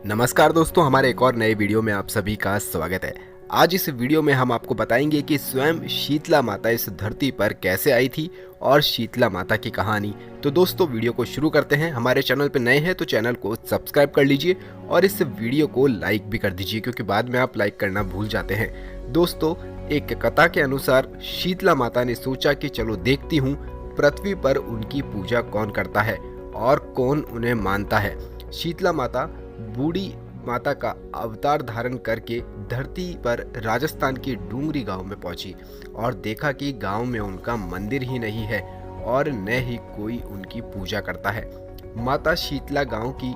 नमस्कार दोस्तों, हमारे एक और नए वीडियो में आप सभी का स्वागत है। आज इस वीडियो में हम आपको बताएंगे कि स्वयं शीतला माता इस धरती पर कैसे आई थी और शीतला माता की कहानी। तो दोस्तों वीडियो को शुरू करते हैं। हमारे चैनल पर नए हैं तो चैनल को सब्सक्राइब कर लीजिए और इस वीडियो को लाइक भी कर दीजिए, क्योंकि बाद में आप लाइक करना भूल जाते हैं। दोस्तों, एक कथा के अनुसार शीतला माता ने सोचा कि चलो देखती हूँ पृथ्वी पर उनकी पूजा कौन करता है और कौन उन्हें मानता है। शीतला माता बूढ़ी माता का अवतार धारण करके धरती पर राजस्थान के डूंगरी गांव में पहुंची और देखा कि गांव में उनका मंदिर ही नहीं है और न ही कोई उनकी पूजा करता है। माता शीतला गांव की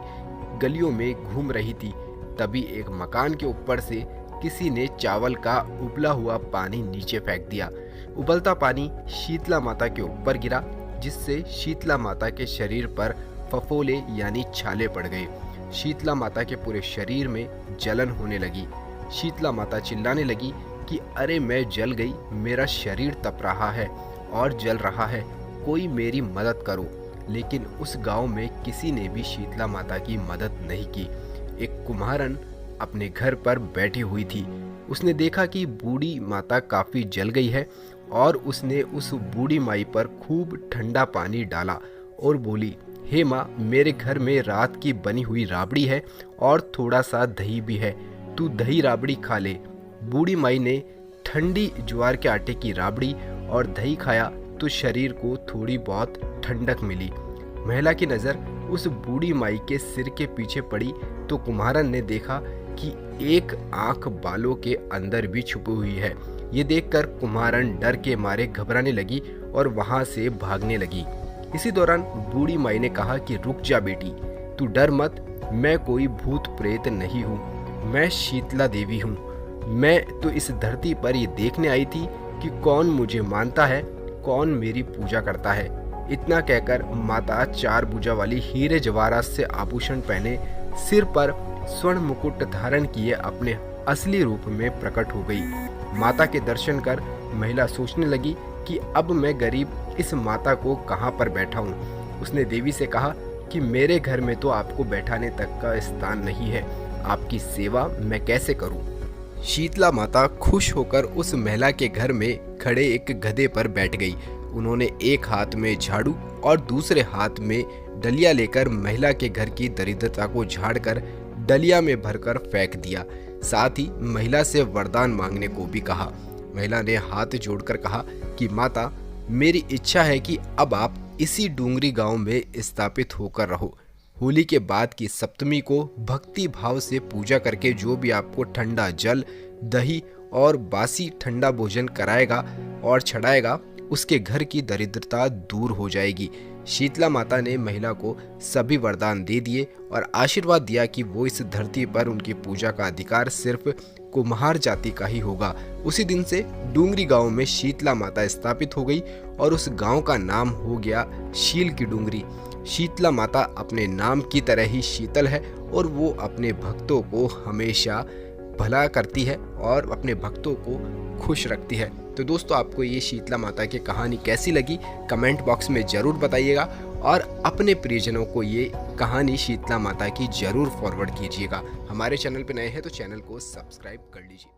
गलियों में घूम रही थी, तभी एक मकान के ऊपर से किसी ने चावल का उबला हुआ पानी नीचे फेंक दिया। उबलता पानी शीतला माता के ऊपर गिरा, जिससे शीतला माता के शरीर पर फफोले यानी छाले पड़ गए। शीतला माता के पूरे शरीर में जलन होने लगी। शीतला माता चिल्लाने लगी कि अरे मैं जल गई, मेरा शरीर तप रहा है और जल रहा है, कोई मेरी मदद करो। लेकिन उस गांव में किसी ने भी शीतला माता की मदद नहीं की। एक कुम्हारन अपने घर पर बैठी हुई थी। उसने देखा कि बूढ़ी माता काफी जल गई है और उसने उस बूढ़ी माई पर खूब ठंडा पानी डाला और बोली, हे माँ, मेरे घर में रात की बनी हुई राबड़ी है और थोड़ा सा दही भी है, तू दही राबड़ी खा ले। बूढ़ी माई ने ठंडी ज्वार के आटे की राबड़ी और दही खाया तो शरीर को थोड़ी बहुत ठंडक मिली। महिला की नज़र उस बूढ़ी माई के सिर के पीछे पड़ी तो कुम्हारन ने देखा कि एक आंख बालों के अंदर भी छुपी हुई है। ये देखकर कुम्हारन डर के मारे घबराने लगी और वहां से भागने लगी। इसी दौरान बूढ़ी माई ने कहा कि रुक जा बेटी, तू डर मत, मैं कोई भूत प्रेत नहीं हूँ, मैं शीतला देवी हूँ। मैं तो इस धरती पर ये देखने आई थी कि कौन मुझे मानता है, कौन मेरी पूजा करता है। इतना कहकर माता चार भुजा वाली हीरे जवाहरात से आभूषण पहने, सिर पर स्वर्ण मुकुट धारण किए अपने असली रूप में प्रकट हो गई। माता के दर्शन कर महिला सोचने लगी कि अब मैं गरीब इस माता को कहाँ पर बैठाऊं। उसने देवी से कहा कि मेरे घर में तो आपको बैठाने तक का स्थान नहीं है, आपकी सेवा मैं कैसे करूं। शीतला माता खुश होकर उस महिला के घर में खड़े एक गधे पर बैठ गई। उन्होंने एक हाथ में झाड़ू और दूसरे हाथ में डलिया लेकर महिला के घर की दरिद्रता को झाड़कर डलिया में भरकर फेंक दिया। साथ ही महिला से वरदान मांगने को भी कहा। महिला ने हाथ जोड़कर कहा कि माता, मेरी इच्छा है कि अब आप इसी डूंगरी गांव में स्थापित होकर रहो। होली के बाद की सप्तमी को भक्ति भाव से पूजा करके जो भी आपको ठंडा जल, दही और बासी ठंडा भोजन कराएगा और चढ़ाएगा, उसके घर की दरिद्रता दूर हो जाएगी। शीतला माता ने महिला को सभी वरदान दे दिए और आशीर्वाद दिया कि वो इस धरती पर उनकी पूजा का अधिकार सिर्फ कुम्हार जाति का ही होगा। उसी दिन से डूंगरी गांव में शीतला माता स्थापित हो गई और उस गांव का नाम हो गया शील की डूंगरी। शीतला माता अपने नाम की तरह ही शीतल है और वो अपने भक्तों को हमेशा भला करती है और अपने भक्तों को खुश रखती है। तो दोस्तों, आपको ये शीतला माता की कहानी कैसी लगी कमेंट बॉक्स में ज़रूर बताइएगा और अपने प्रियजनों को ये कहानी शीतला माता की ज़रूर फॉरवर्ड कीजिएगा। हमारे चैनल पर नए हैं तो चैनल को सब्सक्राइब कर लीजिए।